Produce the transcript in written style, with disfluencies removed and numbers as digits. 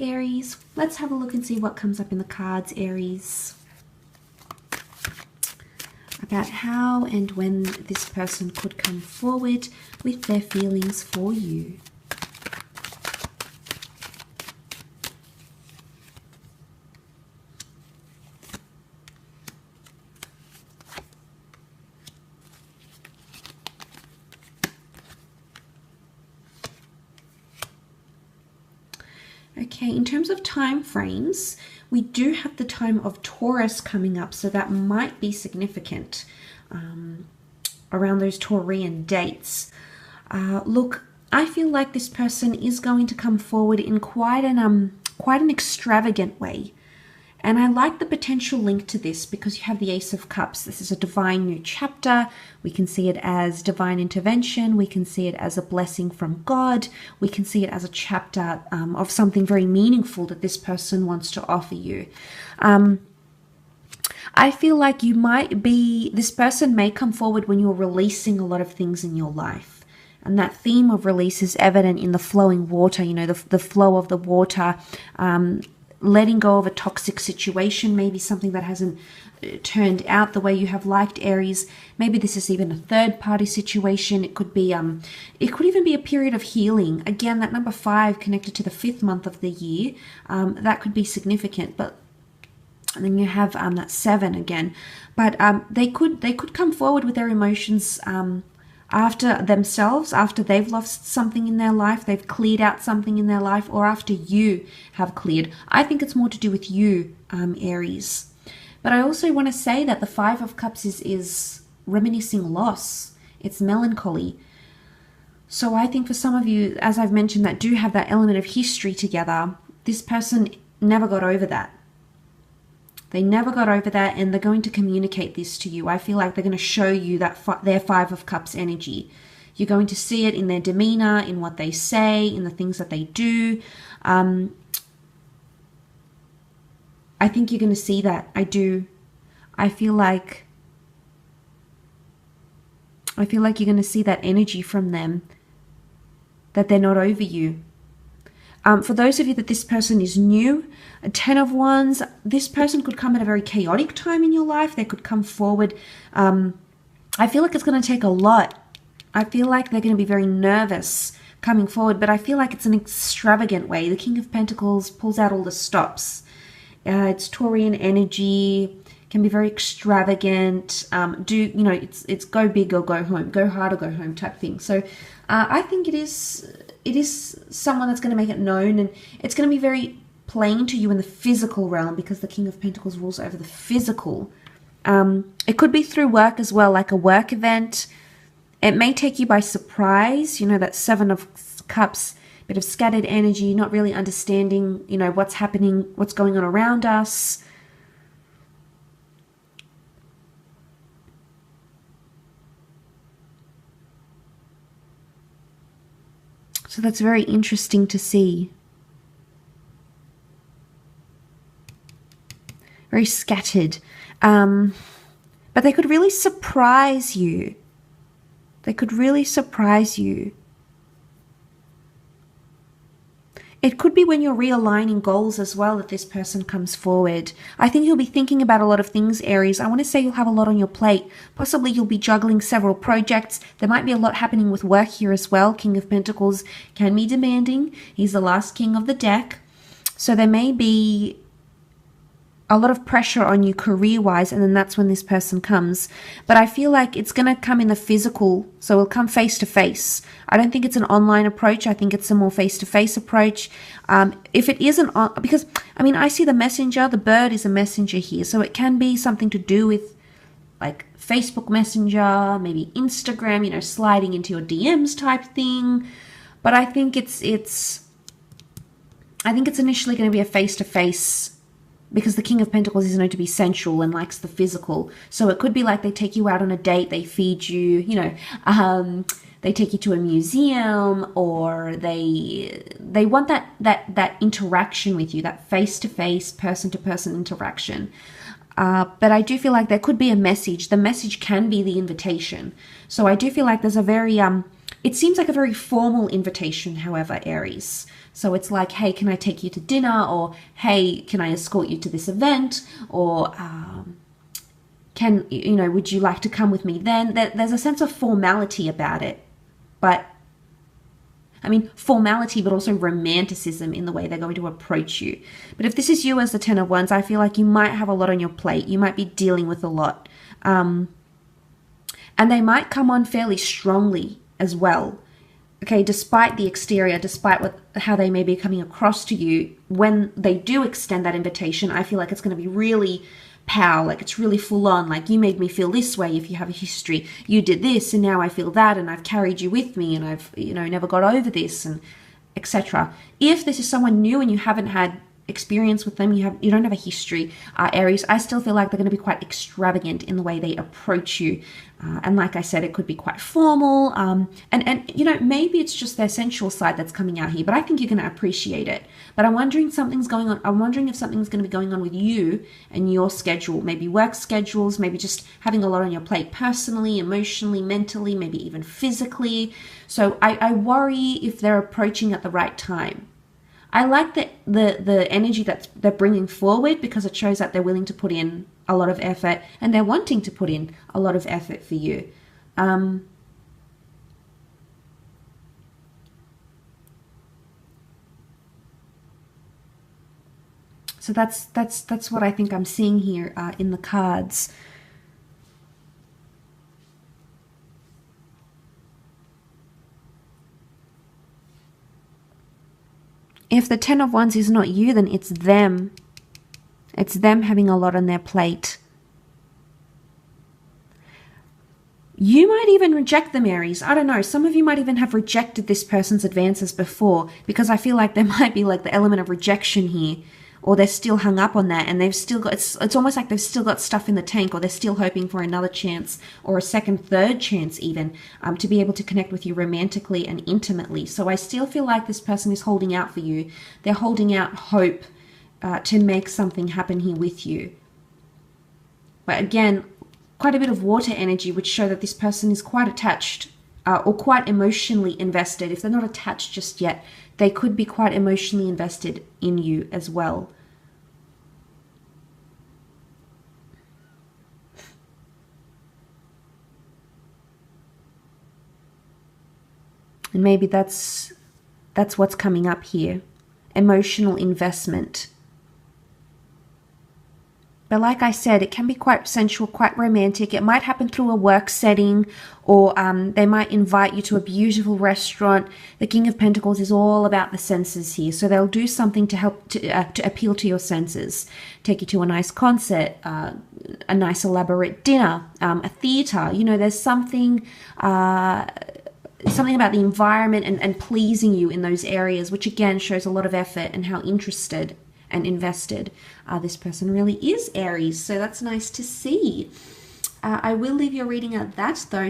Aries. Let's have a look and see what comes up in the cards, Aries. About how and when this person could come forward with their feelings for you. Okay, in terms of time frames, we do have the time of Taurus coming up, so that might be significant around those Taurian dates. Look, I feel like this person is going to come forward in quite an extravagant way. And I like the potential link to this because you have the Ace of Cups. This is a divine new chapter. We can see it as divine intervention. We can see it as a blessing from God. We can see it as a chapter of something very meaningful that this person wants to offer you. I feel like this person may come forward when you're releasing a lot of things in your life. And that theme of release is evident in the flowing water, you know, the flow of the water, letting go of a toxic situation, maybe something that hasn't turned out the way you have liked, Aries. Maybe this is even a third-party situation. It could be, it could even be a period of healing. Again, that number 5 connected to the 5th month of the year, that could be significant. But and then you have that 7 again. But they could come forward with their emotions after themselves, after they've lost something in their life, they've cleared out something in their life, or after you have cleared. I think it's more to do with you, Aries. But I also want to say that the 5 of Cups is reminiscing loss. It's melancholy. So I think for some of you, as I've mentioned, that do have that element of history together, this person never got over that. They never got over that, and they're going to communicate this to you. I feel like they're going to show you that their 5 of Cups energy. You're going to see it in their demeanor, in what they say, in the things that they do. I think you're going to see that. I do. I feel like you're going to see that energy from them, that they're not over you. For those of you that this person is new, a 10 of Wands, this person could come at a very chaotic time in your life. They could come forward. I feel like it's going to take a lot. I feel like they're going to be very nervous coming forward, but I feel like it's an extravagant way. The King of Pentacles pulls out all the stops. It's Taurian energy, can be very extravagant. It's go big or go home, go hard or go home type thing. So I think it is someone that's going to make it known, and it's going to be very plain to you in the physical realm because the King of Pentacles rules over the physical. It could be through work as well, like a work event. It may take you by surprise, you know, that 7 of Cups, bit of scattered energy, not really understanding, you know, what's happening, what's going on around us. So that's very interesting to see. Very scattered. But they could really surprise you. They could really surprise you. It could be when you're realigning goals as well that this person comes forward. I think you'll be thinking about a lot of things, Aries. I want to say you'll have a lot on your plate. Possibly you'll be juggling several projects. There might be a lot happening with work here as well. King of Pentacles can be demanding. He's the last king of the deck. So there may be a lot of pressure on you career-wise, and then that's when this person comes. But I feel like it's going to come in the physical, so it'll come face-to-face. I don't think it's an online approach. I think it's a more face-to-face approach. If it isn't, because, I mean, I see the messenger, the bird is a messenger here, so it can be something to do with, like, Facebook Messenger, maybe Instagram, you know, sliding into your DMs type thing. But I think it's initially going to be a face-to-face, because the King of Pentacles is known to be sensual and likes the physical. So it could be like they take you out on a date, they feed you, you know, they take you to a museum, or they want that interaction with you, that face-to-face, person-to-person interaction. But I do feel like there could be a message. The message can be the invitation. So I do feel like there's a very, it seems like a very formal invitation, however, Aries. So it's like, hey, can I take you to dinner? Or, hey, can I escort you to this event? Or, would you like to come with me then? There's a sense of formality about it. But, I mean, formality, but also romanticism in the way they're going to approach you. But if this is you as the Ten of Wands, I feel like you might have a lot on your plate. You might be dealing with a lot. And they might come on fairly strongly as well. Okay, despite the exterior, despite how they may be coming across to you, when they do extend that invitation, I feel like it's going to be really power, like it's really full on, like you made me feel this way if you have a history. You did this and now I feel that, and I've carried you with me, and I've, never got over this, and etc. If this is someone new and you haven't had experience with them, you don't have a history, Aries, I still feel like they're going to be quite extravagant in the way they approach you. And like I said, it could be quite formal. And maybe it's just their sensual side that's coming out here, but I think you're going to appreciate it. But I'm wondering something's going on. I'm wondering if something's going to be going on with you and your schedule, maybe work schedules, maybe just having a lot on your plate personally, emotionally, mentally, maybe even physically. So I worry if they're approaching at the right time. I like the energy that they're bringing forward, because it shows that they're willing to put in a lot of effort and they're wanting to put in a lot of effort for you. So that's what I think I'm seeing here in the cards. If the Ten of Wands is not you, then it's them. It's them having a lot on their plate. You might even reject them, Aries. I don't know. Some of you might even have rejected this person's advances before, because I feel like there might be like the element of rejection here, or they're still hung up on that and they've still got, it's almost like they've still got stuff in the tank, or they're still hoping for another chance, or a second, third chance even, to be able to connect with you romantically and intimately. So I still feel like this person is holding out for you. They're holding out hope to make something happen here with you. But again, quite a bit of water energy, which show that this person is quite attached or quite emotionally invested. If they're not attached just yet, they could be quite emotionally invested in you as well. And maybe that's what's coming up here. Emotional investment. But like I said, it can be quite sensual, quite romantic. It might happen through a work setting, or they might invite you to a beautiful restaurant. The King of Pentacles is all about the senses here. So they'll do something to help to appeal to your senses. Take you to a nice concert, a nice elaborate dinner, a theater. There's something about the environment and pleasing you in those areas, which again shows a lot of effort and how interested and invested this person really is, Aries. So that's nice to see. I will leave your reading at that though.